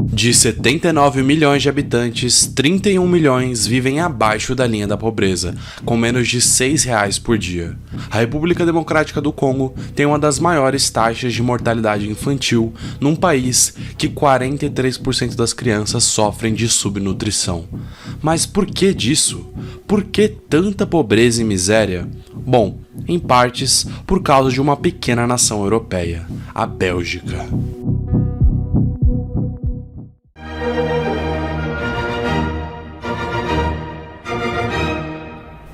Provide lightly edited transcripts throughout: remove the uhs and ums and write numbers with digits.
De 79 milhões de habitantes, 31 milhões vivem abaixo da linha da pobreza, com menos de R$6 por dia. A República Democrática do Congo tem uma das maiores taxas de mortalidade infantil num país que 43% das crianças sofrem de subnutrição. Mas por que disso? Por que tanta pobreza e miséria? Bom, em partes por causa de uma pequena nação europeia, a Bélgica.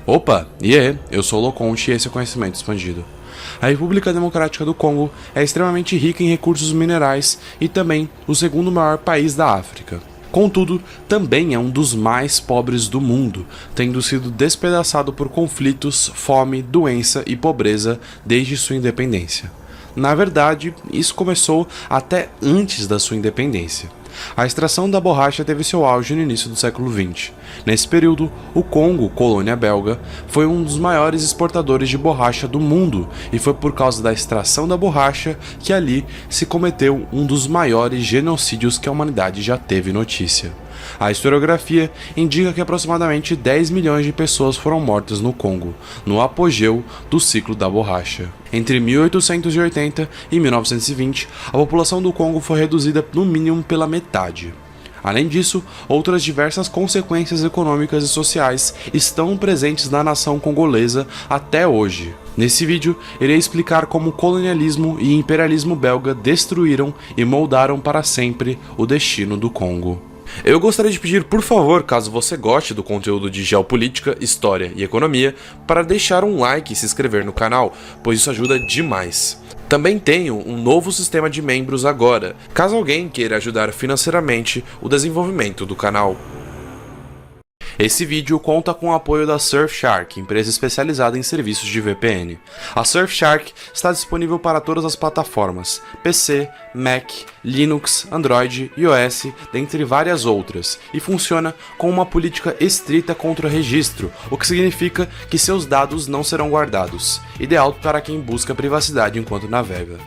Opa, e aí? Eu sou o Loconte e esse é o Conhecimento Expandido. A República Democrática do Congo é extremamente rica em recursos minerais e também o segundo maior país da África. Contudo, também é um dos mais pobres do mundo, tendo sido despedaçado por conflitos, fome, doença e pobreza desde sua independência. Na verdade, isso começou até antes da sua independência. A extração da borracha teve seu auge no início do século XX. Nesse período, o Congo, colônia belga, foi um dos maiores exportadores de borracha do mundo, e foi por causa da extração da borracha que ali se cometeu um dos maiores genocídios que a humanidade já teve notícia. A historiografia indica que aproximadamente 10 milhões de pessoas foram mortas no Congo, no apogeu do ciclo da borracha. Entre 1880 e 1920, a população do Congo foi reduzida no mínimo pela metade. Além disso, outras diversas consequências econômicas e sociais estão presentes na nação congolesa até hoje. Nesse vídeo, irei explicar como o colonialismo e imperialismo belga destruíram e moldaram para sempre o destino do Congo. Eu gostaria de pedir, por favor, caso você goste do conteúdo de geopolítica, história e economia, para deixar um like e se inscrever no canal, pois isso ajuda demais. Também tenho um novo sistema de membros agora, caso alguém queira ajudar financeiramente o desenvolvimento do canal. Esse vídeo conta com o apoio da Surfshark, empresa especializada em serviços de VPN. A Surfshark está disponível para todas as plataformas, PC, Mac, Linux, Android, iOS, dentre várias outras, e funciona com uma política estrita contra o registro, o que significa que seus dados não serão guardados, ideal para quem busca privacidade enquanto navega.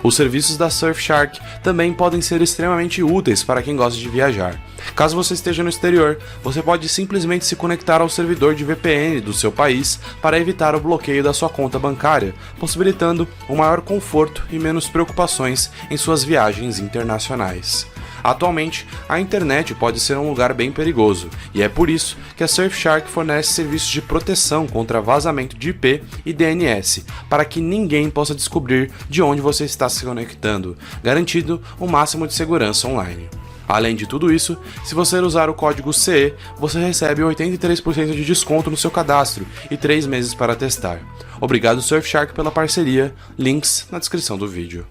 Os serviços da Surfshark também podem ser extremamente úteis para quem gosta de viajar. Caso você esteja no exterior, você pode simplesmente se conectar ao servidor de VPN do seu país para evitar o bloqueio da sua conta bancária, possibilitando um maior conforto e menos preocupações em suas viagens internacionais. Atualmente, a internet pode ser um lugar bem perigoso, e é por isso que a Surfshark fornece serviços de proteção contra vazamento de IP e DNS, para que ninguém possa descobrir de onde você está se conectando, garantindo o máximo de segurança online. Além de tudo isso, se você usar o código CE, você recebe 83% de desconto no seu cadastro e 3 meses para testar. Obrigado Surfshark pela parceria, links na descrição do vídeo.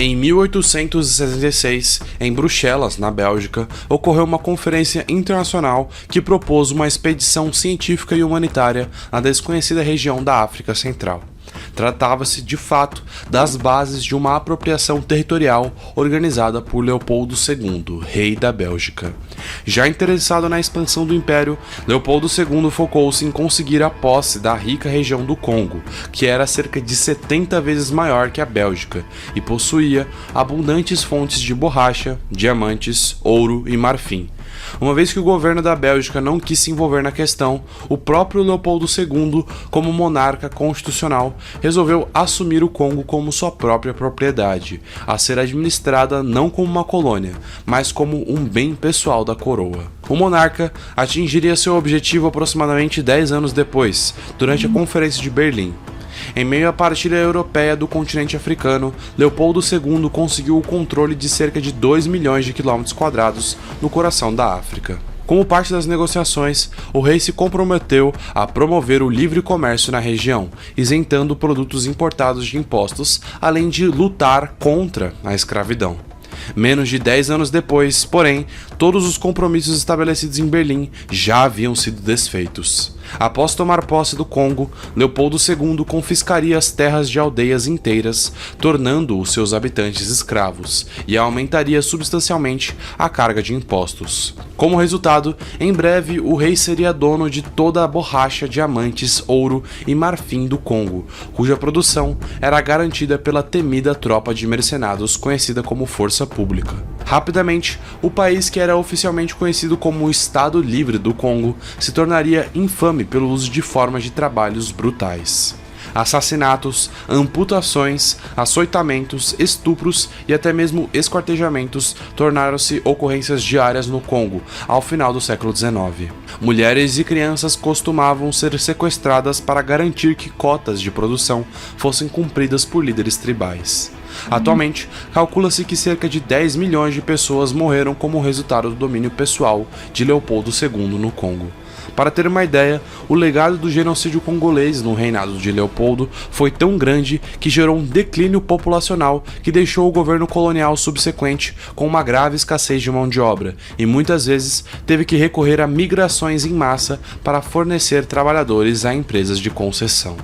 Em 1866, em Bruxelas, na Bélgica, ocorreu uma conferência internacional que propôs uma expedição científica e humanitária na desconhecida região da África Central. Tratava-se, de fato, das bases de uma apropriação territorial organizada por Leopoldo II, rei da Bélgica. Já interessado na expansão do Império, Leopoldo II focou-se em conseguir a posse da rica região do Congo, que era cerca de 70 vezes maior que a Bélgica e possuía abundantes fontes de borracha, diamantes, ouro e marfim. Uma vez que o governo da Bélgica não quis se envolver na questão, o próprio Leopoldo II, como monarca constitucional, resolveu assumir o Congo como sua própria propriedade, a ser administrada não como uma colônia, mas como um bem pessoal da coroa. O monarca atingiria seu objetivo aproximadamente 10 anos depois, durante a Conferência de Berlim. Em meio à partilha europeia do continente africano, Leopoldo II conseguiu o controle de cerca de 2 milhões de quilômetros quadrados no coração da África. Como parte das negociações, o rei se comprometeu a promover o livre comércio na região, isentando produtos importados de impostos, além de lutar contra a escravidão. Menos de 10 anos depois, porém, todos os compromissos estabelecidos em Berlim já haviam sido desfeitos. Após tomar posse do Congo, Leopoldo II confiscaria as terras de aldeias inteiras, tornando os seus habitantes escravos, e aumentaria substancialmente a carga de impostos. Como resultado, em breve o rei seria dono de toda a borracha, diamantes, ouro e marfim do Congo, cuja produção era garantida pela temida tropa de mercenários conhecida como Força Pública. Rapidamente, o país que era oficialmente conhecido como o Estado Livre do Congo se tornaria infame pelo uso de formas de trabalhos brutais. Assassinatos, amputações, açoitamentos, estupros e até mesmo esquartejamentos tornaram-se ocorrências diárias no Congo ao final do século XIX. Mulheres e crianças costumavam ser sequestradas para garantir que cotas de produção fossem cumpridas por líderes tribais. Atualmente, calcula-se que cerca de 10 milhões de pessoas morreram como resultado do domínio pessoal de Leopoldo II no Congo. Para ter uma ideia, o legado do genocídio congolês no reinado de Leopoldo foi tão grande que gerou um declínio populacional que deixou o governo colonial subsequente com uma grave escassez de mão de obra e muitas vezes teve que recorrer a migrações em massa para fornecer trabalhadores a empresas de concessão.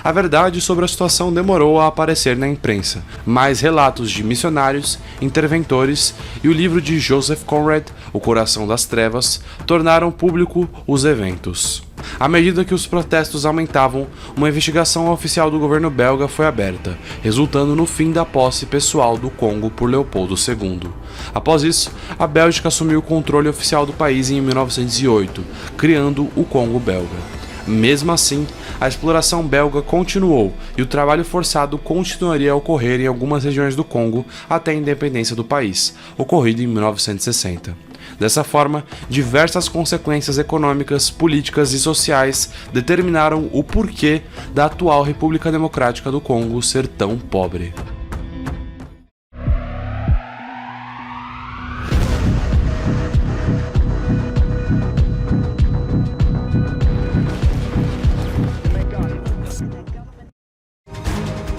A verdade sobre a situação demorou a aparecer na imprensa, mas relatos de missionários, interventores e o livro de Joseph Conrad, O Coração das Trevas, tornaram público os eventos. À medida que os protestos aumentavam, uma investigação oficial do governo belga foi aberta, resultando no fim da posse pessoal do Congo por Leopoldo II. Após isso, a Bélgica assumiu o controle oficial do país em 1908, criando o Congo belga. Mesmo assim, a exploração belga continuou e o trabalho forçado continuaria a ocorrer em algumas regiões do Congo até a independência do país, ocorrida em 1960. Dessa forma, diversas consequências econômicas, políticas e sociais determinaram o porquê da atual República Democrática do Congo ser tão pobre.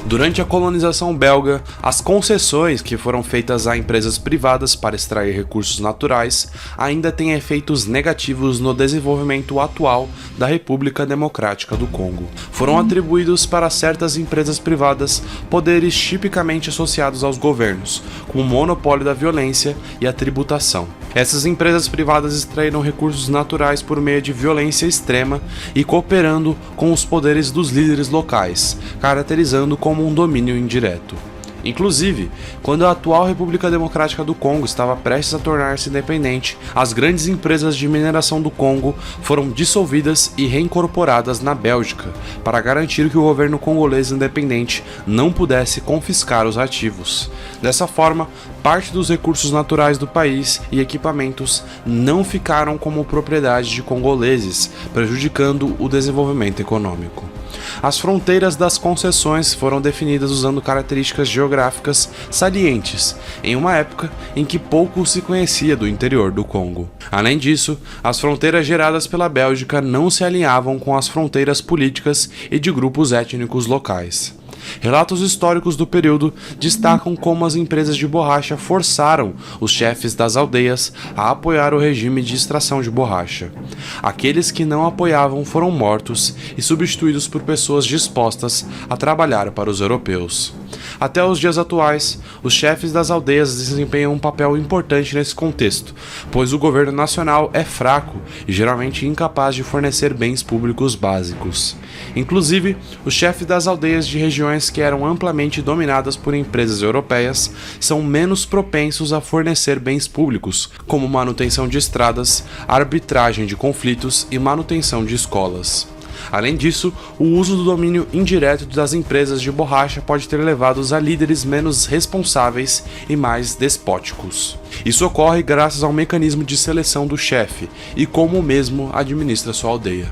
Durante a colonização belga, as concessões que foram feitas a empresas privadas para extrair recursos naturais ainda têm efeitos negativos no desenvolvimento atual da República Democrática do Congo. Foram atribuídos para certas empresas privadas poderes tipicamente associados aos governos, como o monopólio da violência e a tributação. Essas empresas privadas extraíram recursos naturais por meio de violência extrema e cooperando com os poderes dos líderes locais, caracterizando como um domínio indireto. Inclusive, quando a atual República Democrática do Congo estava prestes a tornar-se independente, as grandes empresas de mineração do Congo foram dissolvidas e reincorporadas na Bélgica, para garantir que o governo congolês independente não pudesse confiscar os ativos. Dessa forma, parte dos recursos naturais do país e equipamentos não ficaram como propriedade de congoleses, prejudicando o desenvolvimento econômico. As fronteiras das concessões foram definidas usando características geográficas salientes, em uma época em que pouco se conhecia do interior do Congo. Além disso, as fronteiras geradas pela Bélgica não se alinhavam com as fronteiras políticas e de grupos étnicos locais. Relatos históricos do período destacam como as empresas de borracha forçaram os chefes das aldeias a apoiar o regime de extração de borracha. Aqueles que não apoiavam foram mortos e substituídos por pessoas dispostas a trabalhar para os europeus. Até os dias atuais, os chefes das aldeias desempenham um papel importante nesse contexto, pois o governo nacional é fraco e geralmente incapaz de fornecer bens públicos básicos. Inclusive, os chefes das aldeias de regiões que eram amplamente dominadas por empresas europeias são menos propensos a fornecer bens públicos, como manutenção de estradas, arbitragem de conflitos e manutenção de escolas. Além disso, o uso do domínio indireto das empresas de borracha pode ter levado a líderes menos responsáveis e mais despóticos. Isso ocorre graças ao mecanismo de seleção do chefe e como o mesmo administra sua aldeia.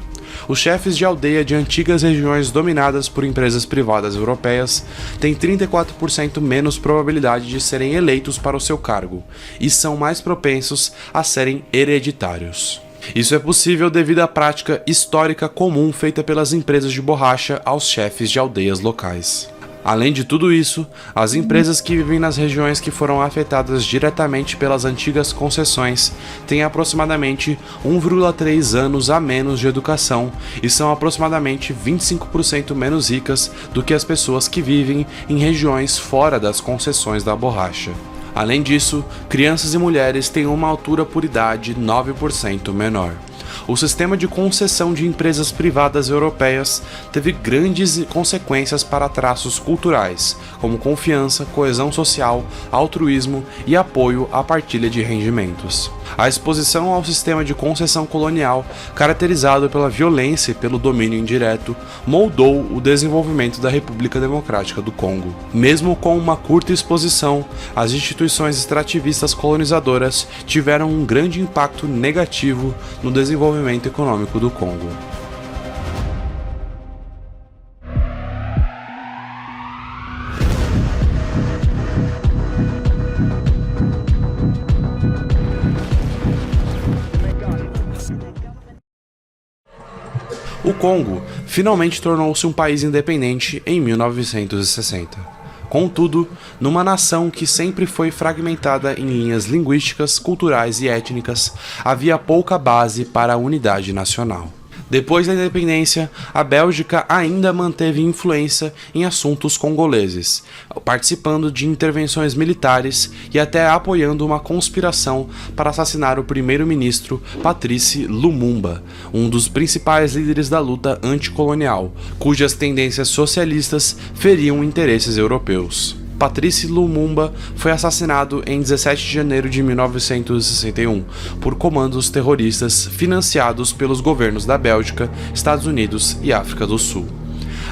Os chefes de aldeia de antigas regiões dominadas por empresas privadas europeias têm 34% menos probabilidade de serem eleitos para o seu cargo e são mais propensos a serem hereditários. Isso é possível devido à prática histórica comum feita pelas empresas de borracha aos chefes de aldeias locais. Além de tudo isso, as empresas que vivem nas regiões que foram afetadas diretamente pelas antigas concessões têm aproximadamente 1,3 anos a menos de educação e são aproximadamente 25% menos ricas do que as pessoas que vivem em regiões fora das concessões da borracha. Além disso, crianças e mulheres têm uma altura por idade 9% menor. O sistema de concessão de empresas privadas europeias teve grandes consequências para traços culturais, como confiança, coesão social, altruísmo e apoio à partilha de rendimentos. A exposição ao sistema de concessão colonial, caracterizado pela violência e pelo domínio indireto, moldou o desenvolvimento da República Democrática do Congo. Mesmo com uma curta exposição, as instituições extrativistas colonizadoras tiveram um grande impacto negativo no desenvolvimento econômico do Congo. O Congo finalmente tornou-se um país independente em 1960. Contudo, numa nação que sempre foi fragmentada em linhas linguísticas, culturais e étnicas, havia pouca base para a unidade nacional. Depois da independência, a Bélgica ainda manteve influência em assuntos congoleses, participando de intervenções militares e até apoiando uma conspiração para assassinar o primeiro-ministro Patrice Lumumba, um dos principais líderes da luta anticolonial, cujas tendências socialistas feriam interesses europeus. Patrice Lumumba foi assassinado em 17 de janeiro de 1961 por comandos terroristas financiados pelos governos da Bélgica, Estados Unidos e África do Sul.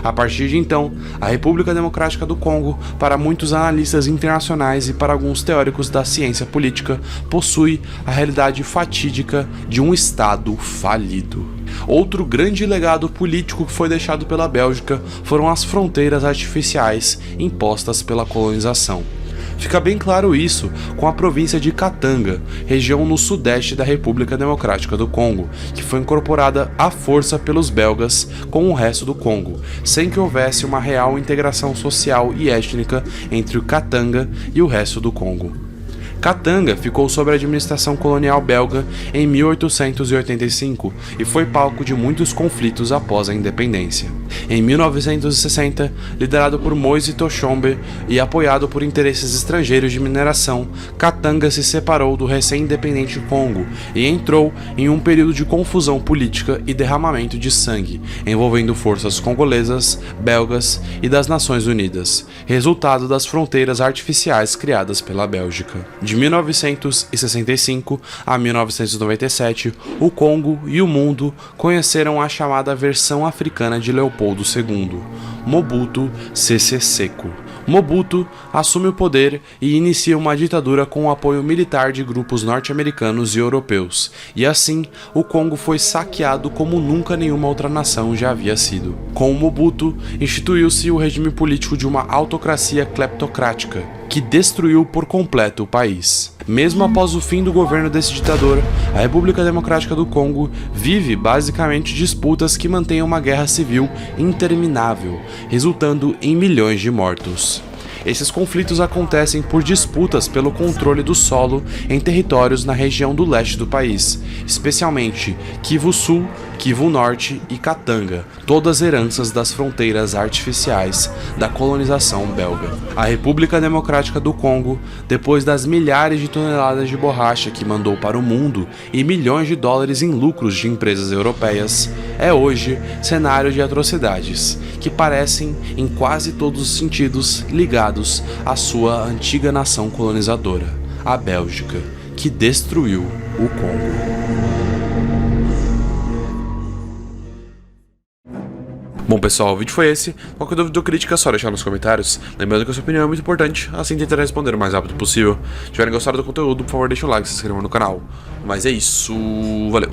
A partir de então, a República Democrática do Congo, para muitos analistas internacionais e para alguns teóricos da ciência política, possui a realidade fatídica de um Estado falido. Outro grande legado político que foi deixado pela Bélgica foram as fronteiras artificiais impostas pela colonização. Fica bem claro isso com a província de Katanga, região no sudeste da República Democrática do Congo, que foi incorporada à força pelos belgas com o resto do Congo, sem que houvesse uma real integração social e étnica entre o Katanga e o resto do Congo. Katanga ficou sob a administração colonial belga em 1885 e foi palco de muitos conflitos após a independência. Em 1960, liderado por Moise Tshombe e apoiado por interesses estrangeiros de mineração, Katanga se separou do recém-independente Congo e entrou em um período de confusão política e derramamento de sangue, envolvendo forças congolesas, belgas e das Nações Unidas, resultado das fronteiras artificiais criadas pela Bélgica. De 1965 a 1997, o Congo e o mundo conheceram a chamada versão africana de Leopoldo II, Mobutu Sese Seko. Mobutu assume o poder e inicia uma ditadura com o apoio militar de grupos norte-americanos e europeus, e assim o Congo foi saqueado como nunca nenhuma outra nação já havia sido. Com o Mobutu, instituiu-se o regime político de uma autocracia cleptocrática, que destruiu por completo o país. Mesmo após o fim do governo desse ditador, a República Democrática do Congo vive basicamente disputas que mantêm uma guerra civil interminável, resultando em milhões de mortos. Esses conflitos acontecem por disputas pelo controle do solo em territórios na região do leste do país, especialmente Kivu Sul, Kivu Norte e Katanga, todas heranças das fronteiras artificiais da colonização belga. A República Democrática do Congo, depois das milhares de toneladas de borracha que mandou para o mundo e milhões de dólares em lucros de empresas europeias, é hoje cenário de atrocidades, que parecem, em quase todos os sentidos, ligados à sua antiga nação colonizadora, a Bélgica, que destruiu o Congo. Bom pessoal, o vídeo foi esse. Qualquer dúvida ou crítica é só deixar nos comentários. Lembrando que a sua opinião é muito importante, assim tentarei responder o mais rápido possível. Se tiverem gostado do conteúdo, por favor deixa o like e se inscreva no canal. Mas é isso, valeu!